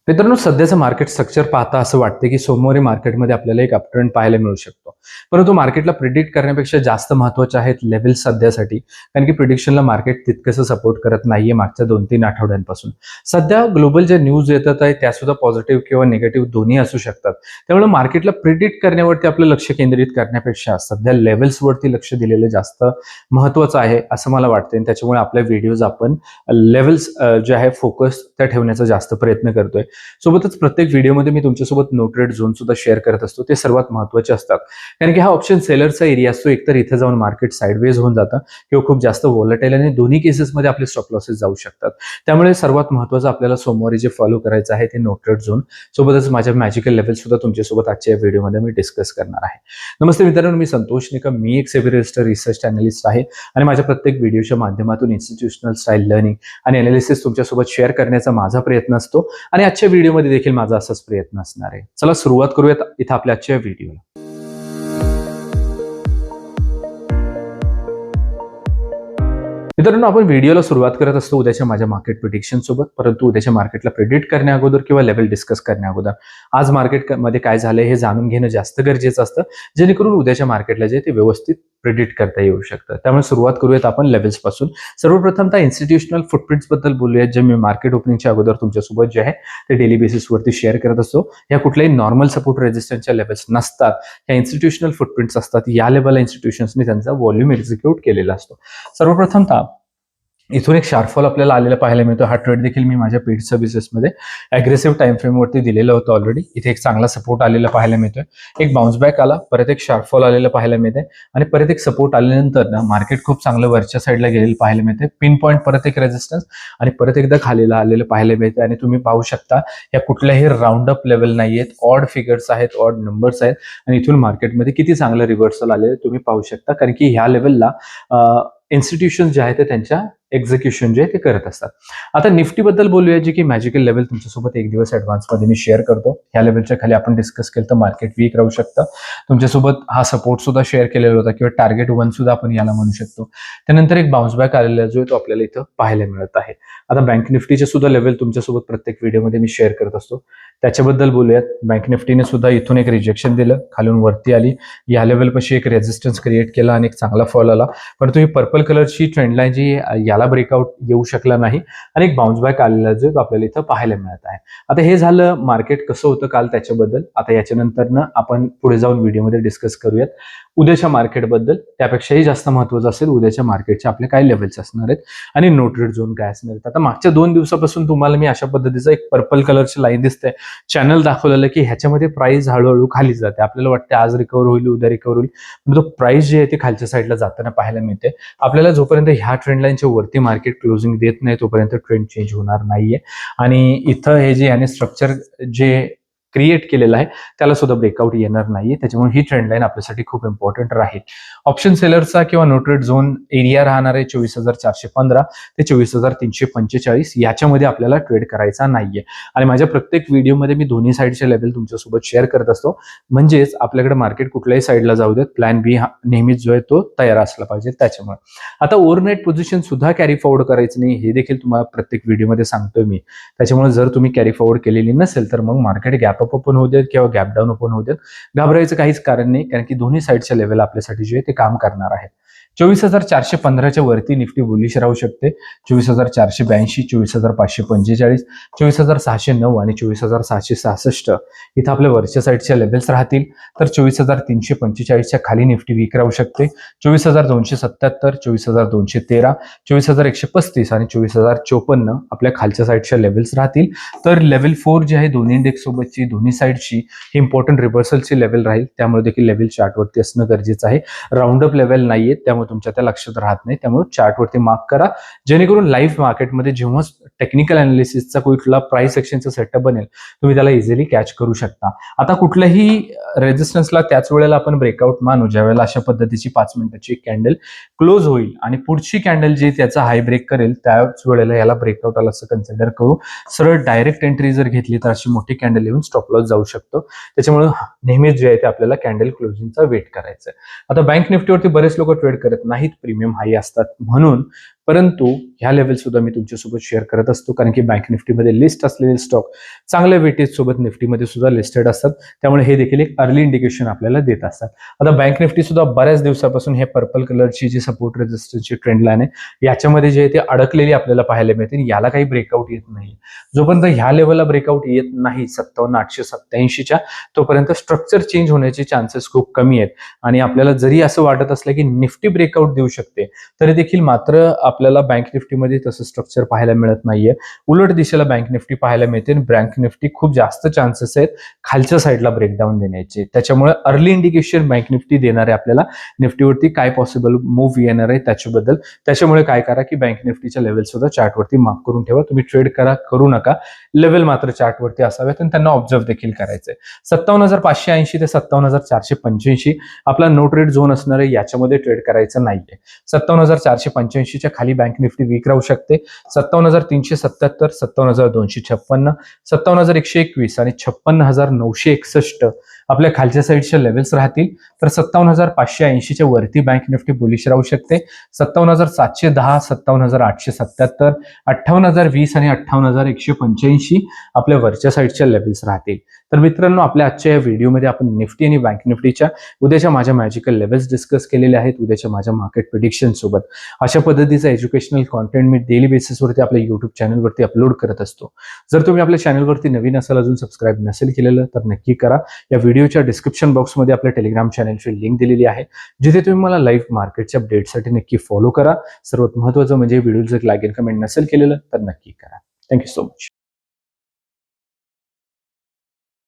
मित्रांनो, सध्याचं market structure पाहता असं वाटतं की सोमवारी मार्केटमध्ये आपल्याला एक अपट्रेंड पाहायला मिळू शकतो. परंतु मार्केटला प्रिडिक्ट करण्यापेक्षा जास्त महत्त्वाचे आहेत लेव्हल्स सध्यासाठी. कारण की प्रिडिक्शनला मार्केट तितकंसं सपोर्ट करत नाहीये मागच्या 2-3 आठवड्यांपासून. सध्या ग्लोबल ज्या न्यूज येतात आहे त्या सुद्धा पॉझिटिव्ह किंवा निगेटिव्ह दोन्ही असू शकतात. त्यामुळे मार्केटला प्रिडिक्ट करण्यावरती आपलं लक्ष केंद्रित करण्यापेक्षा सध्या लेव्हल्सवरती लक्ष दिलेलं जास्त महत्त्वाचं आहे असं मला वाटतं. आणि त्याच्यामुळे आपल्या व्हिडिओज आपण लेव्हल्स जे आहे फोकस त्या ठेवण्याचा जास्त प्रयत्न करतोय. सोबतच प्रत्येक व्हिडिओमध्ये मी तुमच्यासोबत नो ट्रेड झोन सुद्धा शेअर करत असतो. ते सर्वात महत्त्वाचे असतात. कारण की हा ऑप्शन सेलरचा एरिया असतो. एकतर इथे जाऊन मार्केट साइडवेज होऊन जातं किंवा खूप जास्त व्होलेटाईल आणि दोन्ही केसेसमध्ये आपले स्टॉप लॉसेस जाऊ शकतात. त्यामुळे सर्वात महत्त्वाचं आपल्याला सोमवारी जे फॉलो करायचं आहे ते नो ट्रेड झोन. सोबतच माझ्या मॅजिकल लेव्हल सुद्धा तुमच्यासोबत आजच्या व्हिडिओमध्ये मी डिस्कस करणार आहे. नमस्ते मित्रांनो, मी संतोष निकम. मी एक सेबी रजिस्टर्ड रिसर्च अॅनालिस्ट आहे आणि माझ्या प्रत्येक व्हिडिओच्या माध्यमातून इन्स्टिट्यूशनल स्टाईल लर्निंग आणि अनालिसिस तुमच्यासोबत शेअर करण्याचा माझा प्रयत्न असतो आणि आजच्या व्हिडिओमध्ये देखील माझा असाच प्रयत्न असणार आहे. चला सुरुवात करूयात इथं आपल्या आजच्या व्हिडिओला. मित्रांनो, आपण व्हिडिओला सुरुवात करत असतो उद्याच्या माझ्या मार्केट प्रिडिक्शन सोबत. परंतु उद्याच्या मार्केटला प्रिडिक्ट करण्या अगोदर किंवा लेवल डिस्कस करण्या अगोदर आज मार्केटमध्ये काय झालंय हे जाणून घेणं जास्त गरजेचं असतं, जेणेकरून उद्याच्या मार्केटला जे ते व्यवस्थित प्रिडिक्ट करता येऊ शकतं. त्यामुळे सुरुवात करूयात आपण लेव्हल्स पासून. सर्वप्रथम इन्स्टिट्यूशनल फुटप्रिंट्स बद्दल बोलूयात, जे मी मार्केट ओपनिंगच्या अगोदर तुमच्यासोबत जे आहे ते डेली बेसिसवरती शेअर करत असतो. या कुठल्याही नॉर्मल सपोर्ट रेजिस्टन्सच्या लेव्हल्स नसतात, या इन्स्टिट्यूशनल फुटप्रिंट्स असतात. या लेव्हलला इन्स्टिट्यूशन्सनी त्यांचा व्हॉल्यूम एक्झिक्यूट केलेला असतो. सर्वप्रथम इथून एक शार्पफॉल आपल्याला आलेला पाहायला मिळतो. हा ट्रेड देखील मी माझ्या पेड सर्व्हिसेसमध्ये अग्रेसिव्ह टाइम फ्रेमवरती दिलेलं होतं ऑलरेडी. इथे एक चांगला सपोर्ट आलेला पाहायला मिळतोय, एक बाउन्स बॅक आला, परत एक शार्पफॉल आलेला पाहायला मिळते आणि परत एक सपोर्ट आल्यानंतर ना मार्केट खूप चांगलं वरच्या साईडला गेलेलं पाहायला मिळते. पिन पॉईंट परत एक रेजिस्टन्स आणि परत एकदा खालीला आलेलं पाहायला मिळते. आणि तुम्ही पाहू शकता या कुठल्याही राऊंड अप लेवल नाही आहेत, ऑड फिगर्स आहेत, ऑड नंबर्स आहेत आणि इथून मार्केटमध्ये किती चांगलं रिव्हर्सल आलेलं तुम्ही पाहू शकता. कारण की ह्या लेवलला इन्स्टिट्यूशन जे आहे ते त्यांच्या एक्झिक्युशन जे ते करत असतात. आता निफ्टी बद्दल बोलूया, जे की मॅजिकल लेवल तुमच्यासोबत एक दिवस ॲडव्हान्समध्ये मी शेअर करतो. ह्या लेवलच्या खाली आपण डिस्कस केलं तर मार्केट वीक राहू शकतं. तुमच्यासोबत हा सपोर्ट सुद्धा शेअर केलेला होता किंवा टार्गेट 1 सुद्धा आपण याला म्हणू शकतो. त्यानंतर एक बाउन्स बॅक आलेला जो आहे तो आपल्याला इथं पाहायला मिळत आहे. आता बँक निफ्टीचे सुद्धा लेवल तुमच्यासोबत प्रत्येक व्हिडिओमध्ये मी शेअर करत असतो. त्याच्याबद्दल बोलूयात. बँक निफ्टीने सुद्धा इथून एक रिजेक्शन दिलं, खालून वरती आली, या लेवलपाशी एक रेजिस्टन्स क्रिएट केला आणि एक चांगला फॉल आला. परंतु ही पर्पल कलरची ट्रेंडलाईन जी याला ब्रेकआउट येऊ शकला नाही आणि एक बाउन्स बॅक आलेला जो आपल्याला इथं पाहायला मिळत आहे. आता हे झालं मार्केट कसं होतं काल त्याच्याबद्दल. आता याच्यानंतर आपण पुढे जाऊन व्हिडिओमध्ये डिस्कस करूयात उद्याच्या मार्केटबद्दल. त्यापेक्षाही जास्त महत्त्वाचं असेल उद्याच्या मार्केटचे आपले काय लेवल्स असणार आहेत आणि नो ट्रेड झोन काय असणार आहेत. आता मागच्या 2 दिवसापासून तुम्हाला मी अशा पद्धतीचं एक पर्पल कलरची लाईन दिसते, चॅनल दाखवलेलं की ह्याच्यामध्ये प्राइस हळूहळू खाली जाते. आपल्याला वाटते आज रिकवर होईल, उद्या रिकवर होईल, पण तो प्राइस जे आहे ते खालच्या साईडला जाताना पाहायला मिळते. आपल्याला जोपर्यंत ह्या ट्रेंड लाईनच्या वरती मार्केट क्लोजिंग देत नाही तोपर्यंत ट्रेंड चेंज होणार नाहीये. आणि इथं हे जे याने स्ट्रक्चर जे क्रिएट केलेलं आहे त्याला सुद्धा ब्रेकआउट येणार नाहीये. त्याच्यामुळे ही ट्रेंड लाईन आपल्यासाठी खूप इम्पॉर्टंट राहील. ऑप्शन सेलरचा किंवा नो ट्रेड झोन एरिया राहणार आहे 24,415 ते 24,345. याच्यामध्ये आपल्याला ट्रेड करायचा नाहीये. आणि माझ्या प्रत्येक व्हिडिओमध्ये मी दोन्ही साईडचे लेवल तुमच्यासोबत शेअर करत असतो. म्हणजेच आपल्याकडे मार्केट कुठल्याही साईडला जाऊ देत, प्लॅन बी नेहमीच जो आहे तो तयार असला पाहिजे. त्याच्यामुळे आता ओव्हरनाईट पोझिशन सुद्धा कॅरी फॉरवर्ड करायचं नाही, हे देखील तुम्हाला प्रत्येक व्हिडिओमध्ये सांगतोय मी. त्याच्यामुळे जर तुम्ही कॅरी फॉरवर्ड केलेली नसेल तर मग मार्केट गॅप अप ओपन होऊ देत किंवा गॅप डाऊन ओपन होऊ देत, घाबरायचं काहीच कारण नाही. कारण की दोन्ही साईडच्या लेवल आपल्यासाठी जे ते काम करणार आहे. 24,415च्या वरती निफ्टी बुलिश राहू शकते. 24,482, 24,545, 24,609 आणि 24,666 इथं आपल्या वरच्या साईडच्या लेवल्स राहतील. तर 24,345च्या खाली निफ्टी वीक राहू शकते. 24,277, 24,213, 24,135 आणि 24,054 आपल्या खालच्या साईडच्या लेवल्स राहतील. तर लेवल 4 जे आहे दोन्ही इंडेक्स सोबतची दोन्ही साईडची ही इम्पॉर्टंट रिव्हर्सलची लेवल राहील. त्यामुळे देखील लेवल चार्टवरती असणं गरजेचं आहे. राऊंड अप लेवल नाहीये, त्यामुळे तुमच्या त्या लक्षात राहत नाही. त्यामुळे चार्टवरती मार्क करा, जेणेकरून लाईव्ह मार्केटमध्ये जेव्हा टेक्निकल अनालिसिसचा कुठला प्राइस एक्शनचा सेटअप बनेल तुम्ही त्याला इझिली कॅच करू शकता. आता कुठल्याही रेजिस्टन्सला त्याच वेळेला आपण ब्रेकआउट मानू ज्यावेळेला अशा पद्धतीची 5 मिनिटाची कॅन्डल क्लोज होईल आणि पुढची कॅन्डल जी त्याचा हाय ब्रेक करेल त्याच वेळेला याला ब्रेकआउट आला असं कन्सिडर करू. सरळ डायरेक्ट एंट्री जर घेतली तर अशी मोठी कॅन्डल येऊन स्टॉप लॉस जाऊ शकतो. त्याच्यामुळे नेहमीच जे आहे ते आपल्याला कॅन्डल क्लोजिंगचा वेट करायचं आहे. आता बँक निफ्टीवरती बरेच लोक ट्रेड करत नाहीत, प्रीमियम हाई असतात म्हणून. परंतु ह्या लेवल सुद्धा मी तुमच्यासोबत शेअर करत असतो, कारण की बँक निफ्टीमध्ये लिस्ट असलेले स्टॉक चांगल्या वेटेज सोबत निफ्टीमध्ये सुद्धा लिस्टेड असतात. त्यामुळे हे देखील एक अर्ली इंडिकेशन आपल्याला देत असतात. आता बँक निफ्टी सुद्धा बऱ्याच दिवसापासून हे पर्पल कलरची जी सपोर्ट रेजिस्टन्सची ट्रेंड लाईन आहे याच्यामध्ये जे आहे ते अडकलेली आपल्याला पाहायला मिळते. याला काही ब्रेकआउट येत नाही. जोपर्यंत ह्या लेवलला ब्रेकआउट येत नाही 57,887च्या, तोपर्यंत स्ट्रक्चर चेंज होण्याचे चान्सेस खूप कमी आहेत. आणि आपल्याला जरी असं वाटत असलं की निफ्टी ब्रेकआउट देऊ शकते, तरी देखील मात्र आपल्याला बँक निफ्टीमध्ये तसं स्ट्रक्चर पाहायला मिळत नाहीये. उलट दिशेला बँक निफ्टी पाहायला मिळते. बँक निफ्टी खूप जास्त चान्सेस आहेत खालच्या साईडला ब्रेकडाऊन देण्याचे. त्याच्यामुळे अर्ली इंडिकेशन बँक निफ्टी देणार आहे आपल्याला निफ्टीवरती काय पॉसिबल मूव्ह येणार आहे त्याच्याबद्दल. त्याच्यामुळे काय करा की बँक निफ्टीच्या लेवल सुद्धा चार्टवरती मार्क करून ठेवा. तुम्ही ट्रेड करू नका. लेवल मात्र चार्टवरती असावेत आणि त्यांना ऑब्झर्व देखील करायचंय. 57,580 ते 57,485 आपला नो ट्रेड झोन असणार आहे. याच्यामध्ये ट्रेड करायचं नाहीये. 57,485च्या खाली बँक निफ्टी वीक राहू शकते. 57,377, 57,256, 57,121 आणि 56,961 आपल्या खालच्या साईडच्या लेवल्स राहतील. तर 57,580च्या वरती बँक निफ्टी बुलिश राहू शकते. 57,710, 57,877, 58,020 आणि 58,185 आपल्या वरच्या साईडच्या लेवल्स राहतील. तर मित्रांनो, आपल्या आजच्या या व्हिडिओमध्ये आपण निफ्टी आणि बँक निफ्टीच्या उद्याच्या माझ्या मॅजिकल लेवल्स डिस्कस केलेले आहेत. उद्याच्या माझ्या मार्केट प्रिडिक्शन सोबत अशा पद्धतीचा एज्युकेशनल कॉन्टेंट मी डेली बेसिसवरती आपल्या युट्यूब चॅनलवरती अपलोड करत असतो. जर तुम्ही आपल्या चॅनलवरती नवीन असाल, अजून सबस्क्राईब नसेल केलेलं, तर नक्की करा. या व्हिडिओच्या डिस्क्रिप्शन बॉक्समध्ये आपल्या टेलिग्राम चॅनलची लिंक दिलेली आहे, जिथे तुम्ही मला लाईव्ह मार्केटच्या अपडेटसाठी नक्की फॉलो करा. सर्वात महत्त्वाचं म्हणजे व्हिडिओ जर लाईक आणि कमेंट नसेल केलेलं तर नक्की करा. Thank you so much.